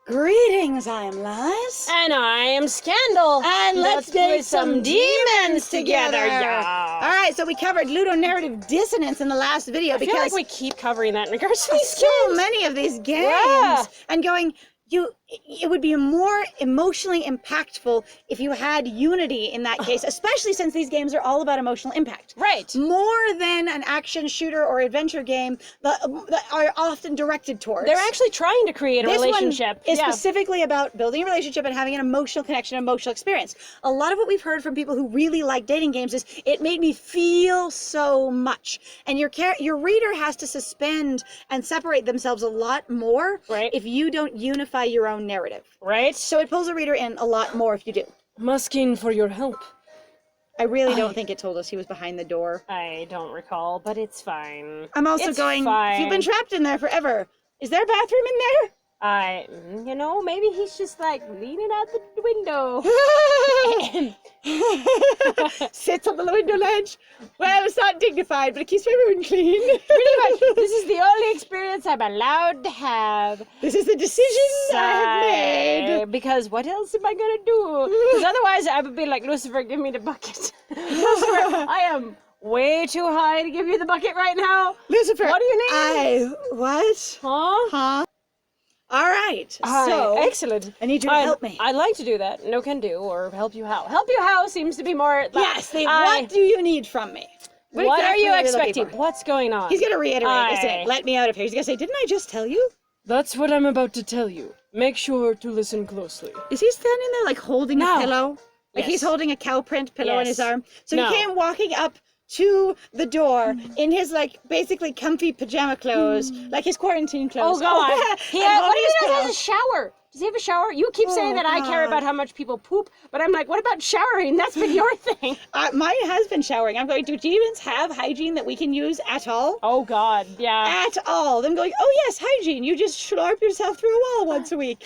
Greetings, I am Lies. And I am Scandal. And let's date some demons together. Yeah. All right, so we covered ludonarrative dissonance in the last video I because feel like we keep covering that in regards to these so games. many of these games Yeah. and going, it would be more emotionally impactful if you had unity in that case, especially since these games are all about emotional impact. Right. More than an action shooter or adventure game that are often directed towards. They're actually trying to create a relationship. This one is specifically about building a relationship and having an emotional connection, emotional experience. A lot of what we've heard from people who really like dating games is, it made me feel so much. And your reader has to suspend and separate themselves a lot more if you don't unify your own narrative. Right. So it pulls a reader in a lot more if you do. I'm asking for your help. I really don't think it told us he was behind the door. I don't recall, but it's fine. I'm also going, you've been trapped in there forever. Is there a bathroom in there? Maybe he's just like leaning out the window. Sits on the window ledge. Well, it's not dignified, but it keeps my room clean. Pretty much. This is the only experience I'm allowed to have. This is the decision I have made. Because what else am I gonna do? Because otherwise I would be like, Lucifer, give me the bucket. Lucifer, I am way too high to give you the bucket right now. Lucifer, what do you need? What? Huh? All right. So excellent. I need you to help me. I'd like to do that. No can do, or help you how. Help you how seems to be more. Yes. What do you need from me? What are you expecting? What's going on? He's gonna reiterate. Listen, let me out of here. He's gonna say, "Didn't I just tell you?" That's what I'm about to tell you. Make sure to listen closely. Is he standing there like holding a pillow? Like he's holding a cow print pillow in his arm. So he came walking up to the door in his like basically comfy pajama clothes, like his quarantine clothes. Oh God! What do you mean he has a shower? Does he have a shower? You keep saying that I care about how much people poop, but I'm like, what about showering? That's been your thing. Mine has been showering. I'm going, do demons have hygiene that we can use at all? Oh God, yeah. At all. Them going, oh yes, hygiene. You just slurp yourself through a wall once a week.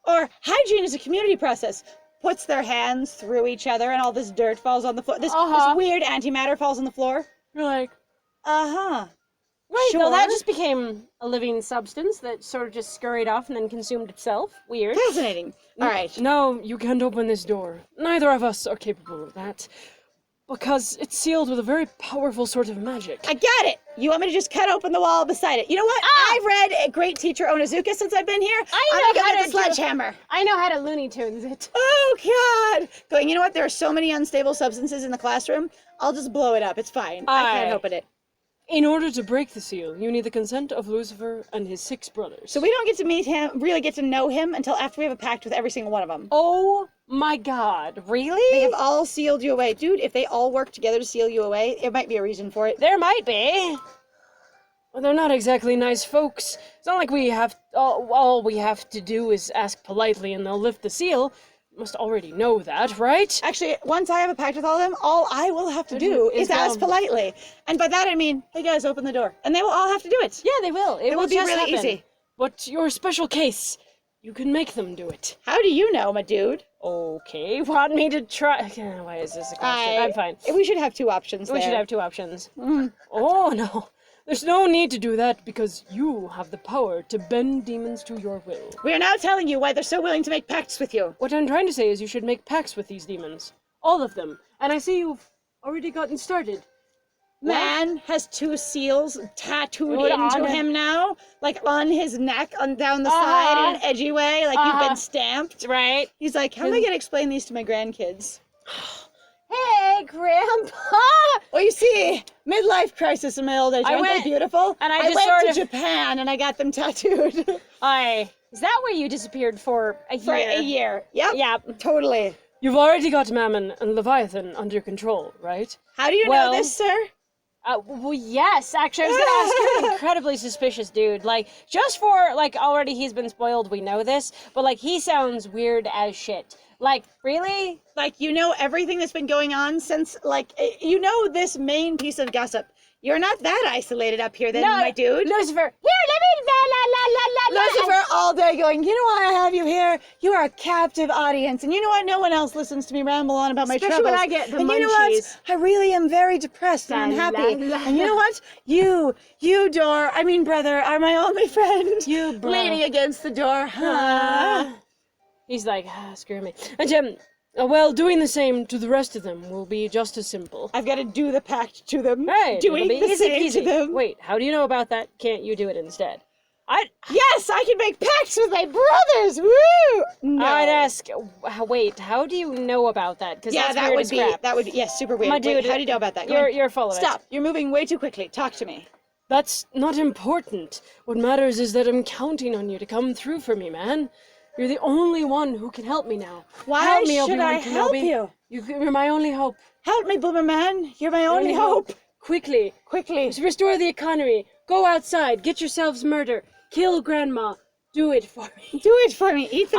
Or hygiene is a community process. Puts their hands through each other and all this dirt falls on the floor. This weird antimatter falls on the floor. You're like, Right, so that just became a living substance that sort of just scurried off and then consumed itself. Weird. Fascinating. All right. No, you can't open this door. Neither of us are capable of that. Because it's sealed with a very powerful sort of magic. I get it. You want me to just cut open the wall beside it? You know what? I've read a great teacher Onizuka since I've been here. I'm gonna get the sledgehammer. I know how to Looney Tunes it. Oh God! Going. You know what? There are so many unstable substances in the classroom. I'll just blow it up. It's fine. I can't open it. In order to break the seal, you need the consent of Lucifer and his 6 brothers. So we don't get to meet him, really get to know him, until after we have a pact with every single one of them. Oh my God, really? They have all sealed you away. Dude, if they all work together to seal you away, there might be a reason for it. There might be. Well, they're not exactly nice folks. It's not like we have, all we have to do is ask politely and they'll lift the seal. You must already know that, right? Actually, once I have a pact with all of them, all I will have to do is ask politely. And by that I mean, hey guys, open the door. And they will all have to do it. Yeah, they will. It will be just really happen. easy. But your special case, you can make them do it. How do you know, my dude? Okay, want me to try? Why is this a question? I'm fine. We should have 2 options We should have 2 options. Oh, no. There's no need to do that because you have the power to bend demons to your will. We are now telling you why they're so willing to make pacts with you. What I'm trying to say is you should make pacts with these demons. All of them. And I see you've already gotten started. Man has 2 seals tattooed into him now, like on his neck, down the side in an edgy way, like you've been stamped. Right. He's like, how am I going to explain these to my grandkids? Hey, Grandpa! Well, you see, midlife crisis in my old age. Aren't they beautiful? And I went to Japan and I got them tattooed. Is that where you disappeared for a year? For a year. Yep. Yeah. Totally. You've already got Mammon and Leviathan under control, right? How do you know this, sir? Well, yes, actually, I was gonna ask, you're an incredibly suspicious dude. Like, just for, like, already he's been spoiled, we know this, but, like, he sounds weird as shit. Like, really? Like, you know everything that's been going on since, like, you know this main piece of gossip. You're not that isolated up here then, No, my dude. Lucifer, here, let me, la, la, la, la, la, la. Lucifer all day going, you know why I have you here? You are a captive audience. And you know what? No one else listens to me ramble on about my Especially troubles. when I get the and you know what? munchies. I really am very depressed and La, unhappy. la, la. And you know what? You brother, are my only friend. You, bro. Leaning against the door. He's like, screw me. And, well, doing the same to the rest of them will be just as simple. I've got to do the pact to them. Right, Doing it'll be the easy same peasy. to them. Wait, how do you know about that? Can't you do it instead? Yes, I can make pacts with my brothers. Woo! No. I'd ask, wait, how do you know about that? Because Yeah, that's that weird would as be crap. yes, super weird. My Wait, dude, how do you know about that? Come on. You're full of it. Stop. You're moving way too quickly. Talk to me. That's not important. What matters is that I'm counting on you to come through for me, man. You're the only one who can help me now. Why help me, should Obi-Wan I help Kenobi. you? You're my only hope. Help me, Boomerman. You're my only hope. Quickly. Quickly. Restore the economy. Go outside. Get yourselves murder. Kill Grandma. Do it for me. Do it for me. Eat the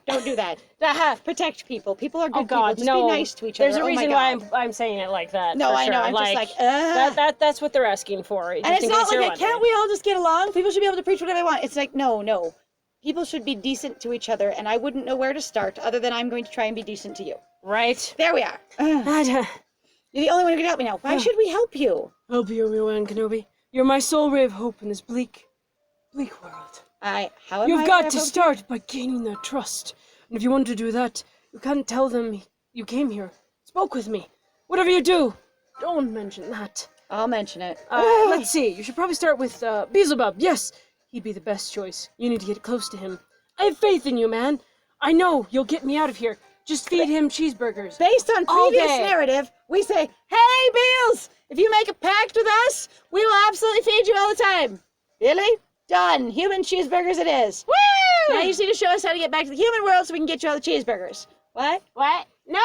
don't do that. Protect people. People are good Oh God, people. Just no. be nice to each There's other. a Oh my reason why God. I'm saying it like that. No, for I know. sure. I'm just like, that's what they're asking for. And it's not like, can't we all just get along? People should be able to preach whatever they want. It's like, no. People should be decent to each other, and I wouldn't know where to start other than I'm going to try and be decent to you. Right. There we are. You're the only one who can help me now. Why should we help you? Help you, Obi-Wan Kenobi. You're my sole ray of hope in this bleak world. You've got to start by gaining their trust. And if you want to do that, you can't tell them you came here, spoke with me. Whatever you do, don't mention that. I'll mention it. Let's see. You should probably start with Beelzebub. Yes, he'd be the best choice. You need to get close to him. I have faith in you, man. I know you'll get me out of here. Just feed him cheeseburgers. Based on all previous day. narrative, we say, hey, Beels, if you make a pact with us, we will absolutely feed you all the time. Really? Done. Human cheeseburgers it is. Woo! Now you just need to show us how to get back to the human world so we can get you all the cheeseburgers. What? What? No!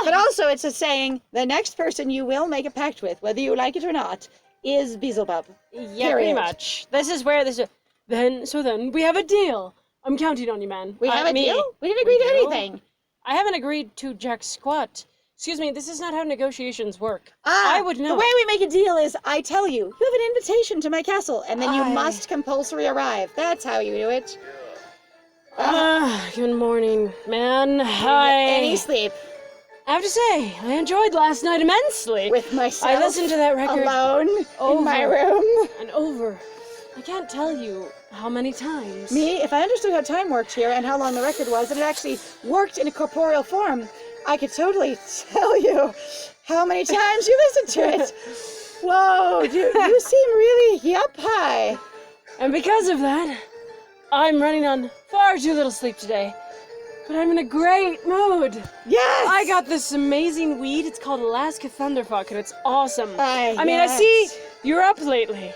But also it's a saying, the next person you will make a pact with, whether you like it or not, is Beelzebub. Yeah, pretty much. This is where this is. Then we have a deal. I'm counting on you, man. We have a deal? We didn't agree to anything. I haven't agreed to jack squat. Excuse me, this is not how negotiations work. I would know. The way we make a deal is I tell you, you have an invitation to my castle, and then you must compulsory arrive. That's how you do it. Good morning, man. Any sleep. I have to say, I enjoyed last night immensely. With myself. I listened to that record alone in my room. and over. I can't tell you how many times. Me, if I understood how time worked here and how long the record was, and it actually worked in a corporeal form, I could totally tell you how many times you listened to it. Whoa, you seem really yup high. And because of that, I'm running on far too little sleep today. But I'm in a great mood. Yes! I got this amazing weed. It's called Alaska Thunderfuck, and it's awesome. I mean, yes. I see you're up lately.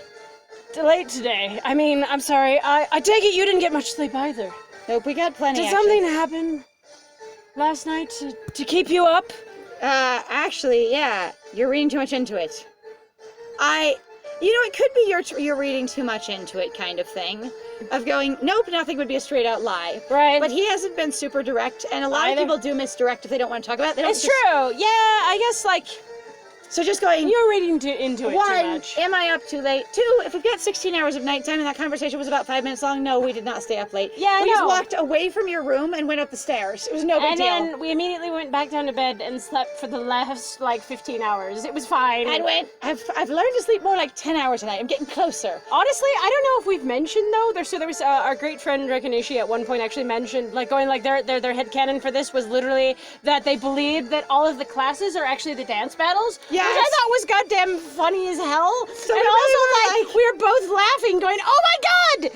Late today. I mean, I'm sorry. I take it you didn't get much sleep either. Nope, we got plenty. Did something happen last night to keep you up? Actually, yeah. You're reading too much into it. It could be you're reading too much into it kind of thing. Of going, nope, nothing would be a straight out lie. Right. But he hasn't been super direct, and a lot of people do misdirect if they don't want to talk about it. They don't It's true. Yeah, I guess, So just going, you're reading into it too one, much. am I up too late? Two, if we've got 16 hours of nighttime and that conversation was about 5 minutes long, no, we did not stay up late. Yeah, we I just know. walked away from your room and went up the stairs. It was no big And deal. then we immediately went back down to bed and slept for the last 15 hours. It was fine. And I've learned to sleep more like 10 hours a night. I'm getting closer. Honestly, I don't know if we've mentioned though. There was our great friend Rekanishi at one point actually mentioned their headcanon for this was literally that they believed that all of the classes are actually the dance battles. Yes. Which I thought was goddamn funny as hell. So and we really also we were both laughing, going, "Oh my god!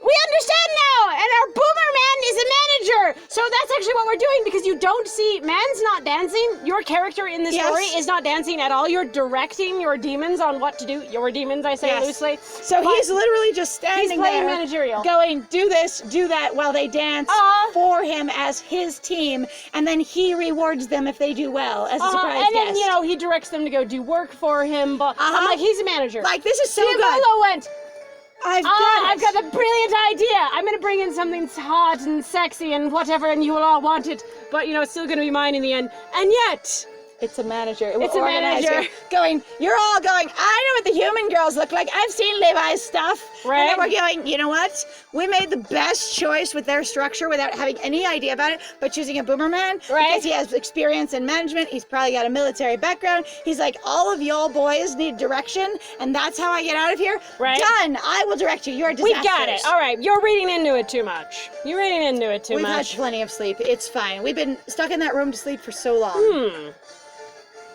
We understand now, and our boomer man is a manager." So that's actually what we're doing because you don't see man's not dancing. Your character in the story is not dancing at all. You're directing your demons on what to do. Your demons, I say loosely. So he's literally just standing He's playing there, managerial. going, do this, do that, while they dance for him as his team, and then he rewards them if they do well as a surprise and guest. then he directs them to go do work for him. But I'm like, he's a manager. Like, this is so good. Giancarlo went, I've got the brilliant idea. I'm gonna bring in something hot and sexy and whatever, and you will all want it. But it's still gonna be mine in the end. And yet, It's a manager. It will It's a organize manager. you. You're all going, I know what the human girls look like. I've seen Levi's stuff. Right. And then we're going, you know what? We made the best choice with their structure without having any idea about it, but choosing a boomer man. Right. Because he has experience in management. He's probably got a military background. He's like, all of y'all boys need direction, and that's how I get out of here. Right. Done. I will direct you. You're disasters. We got it. All right, you're reading into it too much. You're reading into it too We've had much. plenty of sleep. It's fine. We've been stuck in that room to sleep for so long.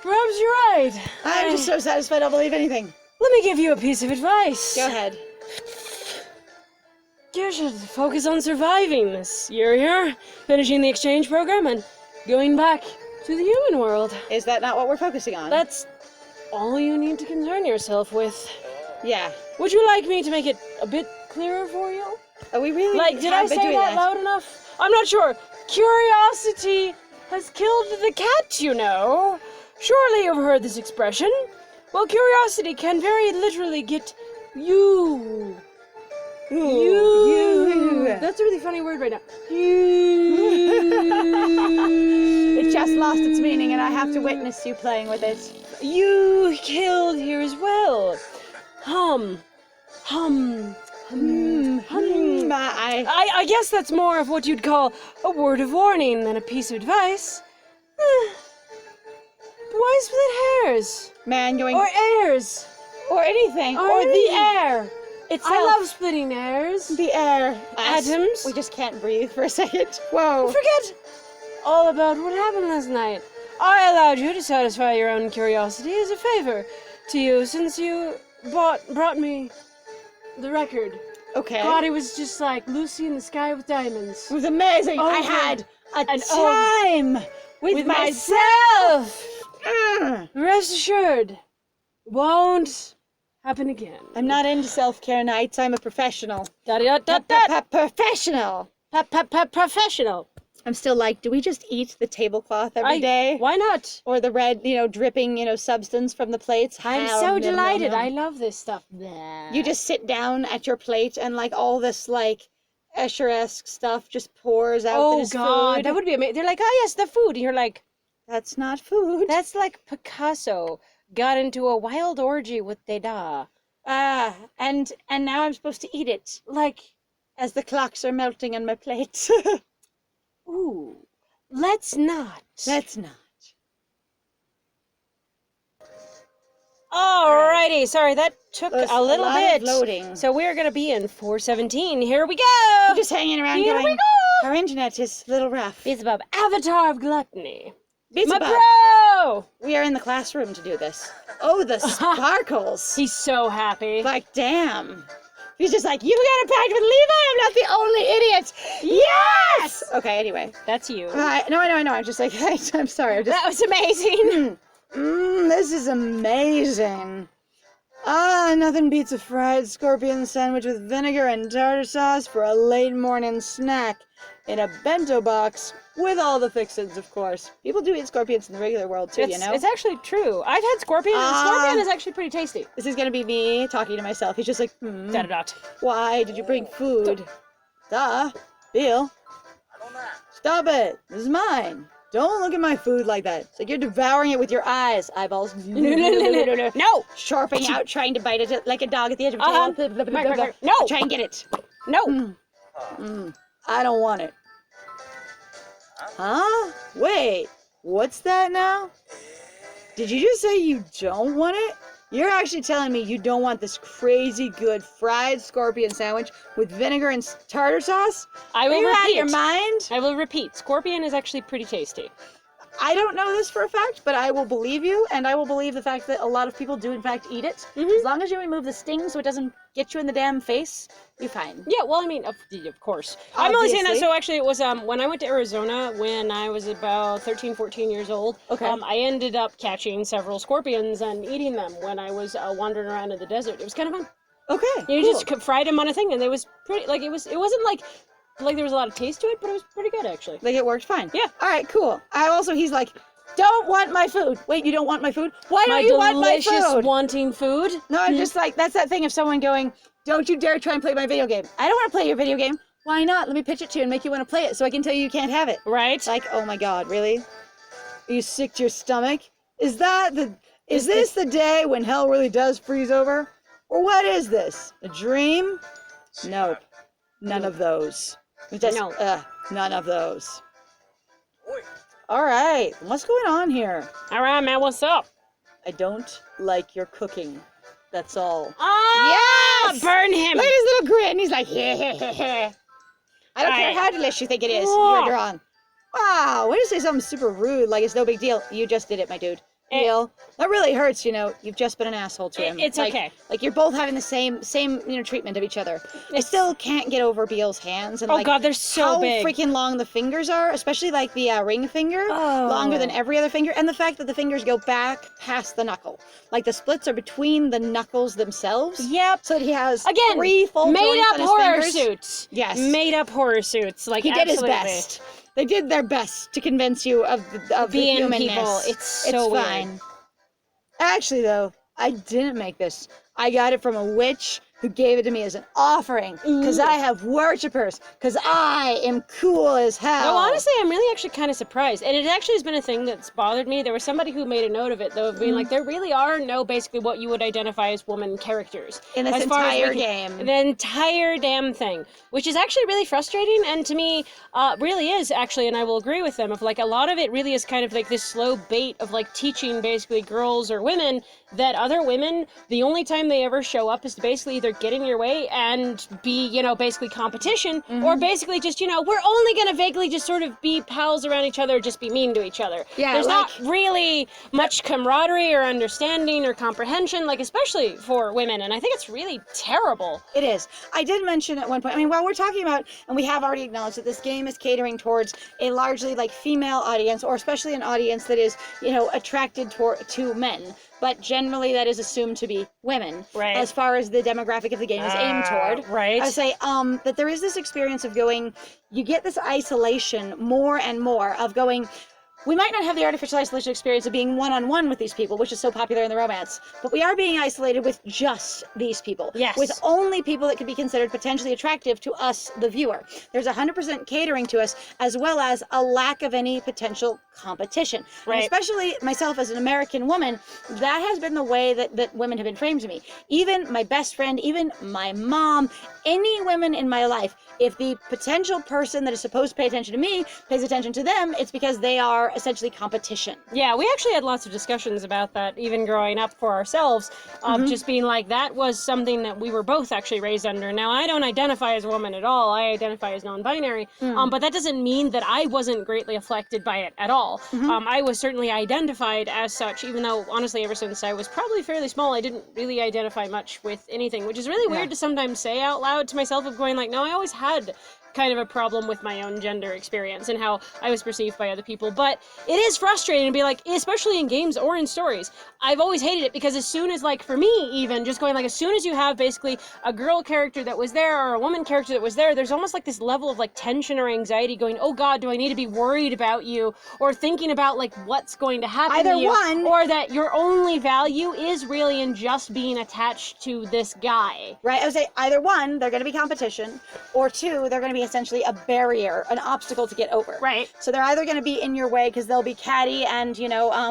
Perhaps you're right. I'm just so satisfied I'll believe anything. Let me give you a piece of advice. Go ahead. You should focus on surviving this year here, finishing the exchange program, and going back to the human world. Is that not what we're focusing on? That's all you need to concern yourself with. Yeah. Would you like me to make it a bit clearer for you? Are we really? Like, did I have been say doing that loud enough? I'm not sure. Curiosity has killed the cat, you know. Surely you've heard this expression. Well, curiosity can very literally get you. You. That's a really funny word right now. It just lost its meaning, and I have to witness you playing with it. You killed here as well. Hum. I guess that's more of what you'd call a word of warning than a piece of advice. Why split hairs? Man, going Or airs? or anything, Or or the anything. air itself. I love splitting hairs. the air. Us. Atoms. We just can't breathe for a second. Whoa. Forget all about what happened last night. I allowed you to satisfy your own curiosity as a favor to you since you brought me the record. Okay. God, it was just like Lucy in the Sky with Diamonds. It was amazing. I Over had a and time with myself. Mm. Rest assured, won't happen again. I'm not into self-care nights. I'm a professional. Da-da-da-da-da. Professional. Professional. I'm still like, do we just eat the tablecloth every day? Why not? Or the red, dripping, substance from the plates? I'm How so no, no, delighted. no. I love this stuff. Blah. You just sit down at your plate and all this Escher-esque stuff just pours out. Oh that is God, food. that would be amazing. They're like, oh yes, the food. And you're like, That's not food. that's like Picasso got into a wild orgy with Dada. And now I'm supposed to eat it Like, as the clocks are melting on my plate. ooh, let's not. Let's not. Alrighty, sorry, that took There's a little lot bit. of loading. So we're gonna be in 417. Here we go. I'm just hanging around Here going, we go. our internet is a little rough. Beelzebub, Avatar of Gluttony. Beelzebub, My bro! we are in the classroom to do this. Oh, the sparkles. He's so happy. Like, damn. He's just like, you got a pact with Levi? I'm not the only idiot. Yes! Okay, anyway. That's you. No, I know. I'm just like, I'm sorry. I'm just, That was amazing. this is amazing. Nothing beats a fried scorpion sandwich with vinegar and tartar sauce for a late morning snack in a bento box with all the fixins, of course. People do eat scorpions in the regular world too, It's actually true. I've had scorpion, and scorpion is actually pretty tasty. This is gonna be me talking to myself. He's just like, Da-da-dot. why did you bring food? Duh. Bill. Stop it. This is mine. Don't look at my food like that. It's like you're devouring it with your eyes. Eyeballs. No! Sharping out, trying to bite it like a dog at the edge of a Uh-huh. tail. No! Try and get it. No! I don't want it. Huh? Wait. What's that now? Did you just say you don't want it? You're actually telling me you don't want this crazy good fried scorpion sandwich with vinegar and tartar sauce? I will Are you out of repeat. your mind? I will repeat. Scorpion is actually pretty tasty. I don't know this for a fact, but I will believe you, and I will believe the fact that a lot of people do in fact eat it. Mhm. As long as you remove the sting so it doesn't get you in the damn face, you're fine. Yeah, well, I mean, of course. I'm only saying that, Obviously. so actually it was when I went to Arizona when I was about 13, 14 years old. Okay. I ended up catching several scorpions and eating them when I was wandering around in the desert. It was kind of fun. Okay, You cool. just fried them on a thing, and it was pretty, it wasn't like there was a lot of taste to it, but it was pretty good, actually. Like it worked fine. Yeah. All right, cool. He's like, don't want my food. Wait, you don't want my food? Why My don't you want my delicious food? wanting food. No, I'm just like, that's that thing of someone going, don't you dare try and play my video game. I don't want to play your video game. Why not? Let me pitch it to you and make you want to play it so I can tell you you can't have it. Right? Like, oh my God, really? Are you sick to your stomach? Is this the day when hell really does freeze over? Or what is this? A dream? Nope. None of those. Just, No. none of those. All right, what's going on here? All right, man, what's up? I don't like your cooking. That's all. Ah, Yes! burn him. Look at his little grin. He's like, yeah. I don't care how delicious you think it is. You're wrong. Wow, way to say something super rude, like it's no big deal. You just did it, my dude. Neil, that really hurts, You've just been an asshole to him. It's okay. Like you're both having the same, treatment of each other. I still can't get over Beel's hands and God, they're so how big. freaking long the fingers are, especially like the ring finger, longer than every other finger, and the fact that the fingers go back past the knuckle. Like the splits are between the knuckles themselves. Yep. So that he has Again, 3 full made joints up on his horror fingers. suits. Yes. Made up horror suits. Like He did his absolutely. best. They did their best to convince you of the Being humanness. people, it's so weird. fine. Actually, though, I didn't make this. I got it from a witch who gave it to me as an offering because I have worshippers, because I am cool as hell. No, honestly, I'm really actually kind of surprised. And it actually has been a thing that's bothered me. There was somebody who made a note of it, though, of being like, there really are no basically what you would identify as woman characters. In this entire game. The entire damn thing. Which is actually really frustrating, and to me, really is, actually, and I will agree with them, of like, a lot of it really is kind of like this slow bait of like teaching basically girls or women that other women, the only time they ever show up is to basically either get in your way and be, basically competition, or basically just, we're only gonna vaguely just sort of be pals around each other, just be mean to each other. Yeah, there's like- not really much camaraderie or understanding or comprehension, like especially for women, and I think it's really terrible. It is. I did mention at one point, while we're talking about, and we have already acknowledged that this game is catering towards a largely like female audience, or especially an audience that is, attracted to men. But generally that is assumed to be women. Right. As far as the demographic of the game is aimed toward. Right. I would say that there is this experience of going, you get this isolation more and more of going, we might not have the artificial isolation experience of being one-on-one with these people, which is so popular in the romance, but we are being isolated with just these people. Yes. With only people that could be considered potentially attractive to us, the viewer. There's 100% catering to us, as well as a lack of any potential competition. Right. And especially myself as an American woman, that has been the way that women have been framed to me. Even my best friend, even my mom, any women in my life, if the potential person that is supposed to pay attention to me pays attention to them, it's because they are essentially competition. Yeah, we actually had lots of discussions about that, even growing up for ourselves, of just being like, that was something that we were both actually raised under. Now, I don't identify as a woman at all. I identify as non-binary, but that doesn't mean that I wasn't greatly affected by it at all. I was certainly identified as such, even though, honestly, ever since I was probably fairly small, I didn't really identify much with anything, which is really weird to sometimes say out loud to myself, of going like, no, I always had kind of a problem with my own gender experience and how I was perceived by other people. But it is frustrating to be like, especially in games or in stories, I've always hated it, because as soon as, like, for me even, just going like, as soon as you have basically a girl character that was there or a woman character that was there, there's almost like this level of like tension or anxiety going, oh God, do I need to be worried about you, or thinking about like what's going to happen Either to you, one, or that your only value is really in just being attached to this guy. Right? I would say either one, they're going to be competition, or two, they're going to be essentially a barrier, an obstacle to get over. Right. So they're either going to be in your way because they'll be catty and,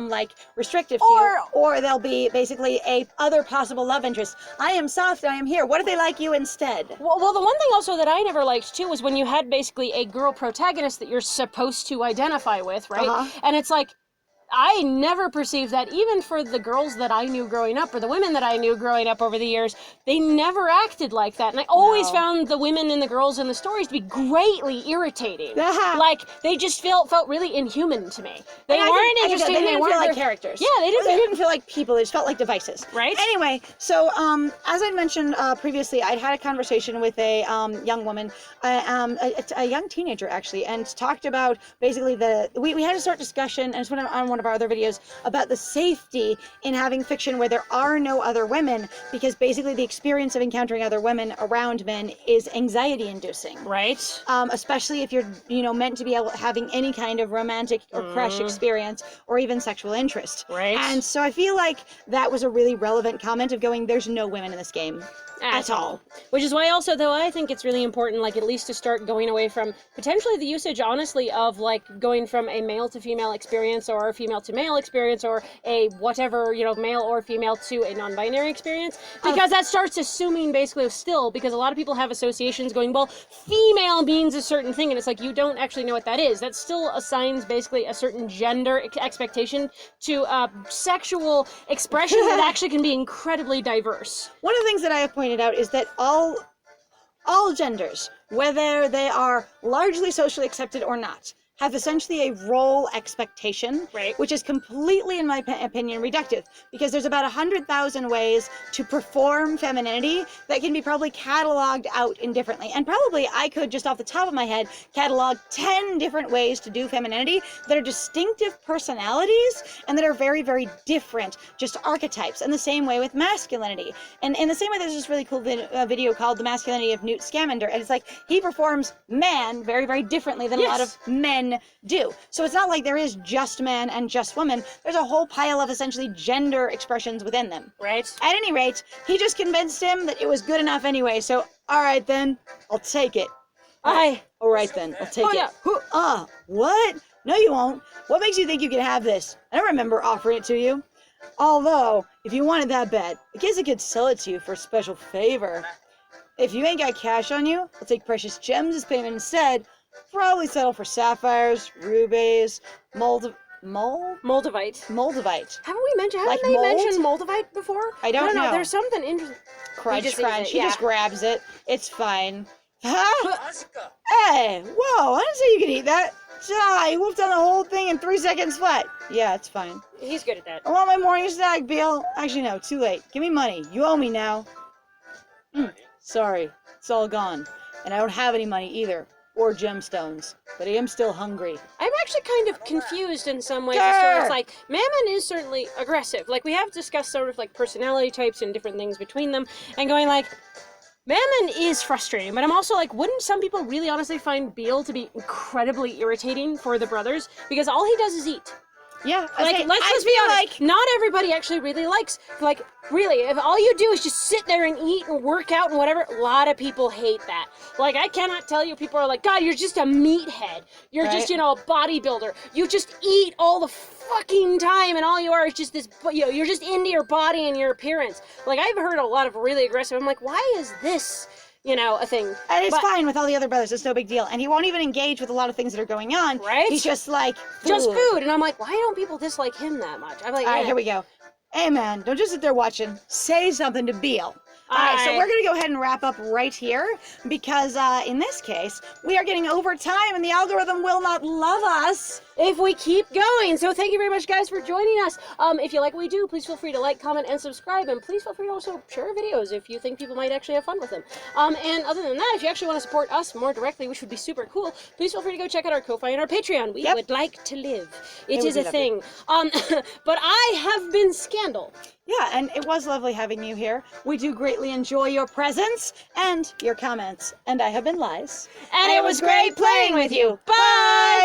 like restrictive to you, or they'll be basically a other possible love interest. I am soft, I am here. What if they like you instead? Well, the one thing also that I never liked too was when you had basically a girl protagonist that you're supposed to identify with, right? And it's like, I never perceived that, even for the girls that I knew growing up, or the women that I knew growing up over the years, they never acted like that. And I always found the women and the girls in the stories to be greatly irritating. Like, they just felt really inhuman to me. They weren't interesting. They didn't feel like characters. Yeah, they didn't. They didn't feel like people. They just felt like devices. Right. Anyway, so as I mentioned previously, I'd had a conversation with a young woman, a young teenager actually, and talked about basically we had a short discussion, and it's on one of our other videos, about the safety in having fiction where there are no other women, because basically the experience of encountering other women around men is anxiety inducing. Right. Especially if you're, meant to be having any kind of romantic or crush experience, or even sexual interest. Right. And so I feel like that was a really relevant comment of going, there's no women in this game. At all. Which is why also, though, I think it's really important, like, at least to start going away from potentially the usage, honestly, of, like, going from a male to female experience, or a female female to male experience, or a whatever, you know, male or female to a non-binary experience, because that starts assuming basically still, because a lot of people have associations going, well, female means a certain thing, and it's like, you don't actually know what that is. That still assigns basically a certain gender expectation to sexual expression that actually can be incredibly diverse. One of the things that I have pointed out is that all genders, whether they are largely socially accepted or not, have essentially a role expectation, Right. which is completely, in my opinion, reductive, because there's about 100,000 ways to perform femininity that can be probably cataloged out indifferently. And probably I could, just off the top of my head, catalog 10 different ways to do femininity that are distinctive personalities and that are very, very different, just archetypes. And the same way with masculinity. And in the same way, there's this really cool video called The Masculinity of Newt Scamander, and it's like, he performs man very, very differently than a lot of men do. So it's not like there is just man and just woman. There's a whole pile of essentially gender expressions within them. Right. At any rate, he just convinced him that it was good enough anyway. So, all right then, I'll take it. All right then, I'll take it. Yeah. What? No, you won't. What makes you think you can have this? I don't remember offering it to you. Although, if you want it that bad, I guess I could sell it to you for a special favor. If you ain't got cash on you, I'll take precious gems as payment instead. Probably settle for sapphires, rubies, moldavite. Haven't we mentioned? Like Haven't they mold? mentioned moldavite before? I don't know. There's something interesting. Crunch, just crunch. eats it, He yeah. just grabs it. It's fine. Huh? Hey, whoa! I didn't say you could eat that. He whooped on the whole thing in 3 seconds flat. Yeah, it's fine. He's good at that. I want my morning snack, Beal. Actually, no, too late. Give me money. You owe me now. Sorry, it's all gone. And I don't have any money either. Or gemstones. But I am still hungry. I'm actually kind of confused in some ways. As far as, like, Mammon is certainly aggressive. Like, we have discussed sort of like personality types and different things between them, and going like, Mammon is frustrating, but I'm also like, wouldn't some people really honestly find Beal to be incredibly irritating for the brothers? Because all he does is eat. Yeah, Like, let's be honest, not everybody actually really likes, like, really, if all you do is just sit there and eat and work out and whatever, a lot of people hate that. Like, I cannot tell you, people are like, God, you're just a meathead. You're just, you know, a bodybuilder. You just eat all the fucking time, and all you are is just this, you know, you're just into your body and your appearance. Like, I've heard a lot of really aggressive, I'm like, why is this, you know, a thing? And it's fine with all the other brothers. It's no big deal. And he won't even engage with a lot of things that are going on. Right? He's just like, Just food. And I'm like, why don't people dislike him that much? I'm like, all right, here we go. Hey, man, don't just sit there watching. Say something to Beal. All right, so Aye. we're going to go ahead and wrap up right here because in this case, we are getting over time and the algorithm will not love us if we keep going. So thank you very much, guys, for joining us. If you like what we do, please feel free to like, comment, and subscribe. And please feel free to also share videos if you think people might actually have fun with them. And other than that, if you actually want to support us more directly, which would be super cool, please feel free to go check out our Ko-Fi and our Patreon. We would like to live. It is a thing. But I have been Scandal. Yeah, and it was lovely having you here. We do greatly enjoy your presence and your comments. And I have been Lies. And it was great playing with you. Bye!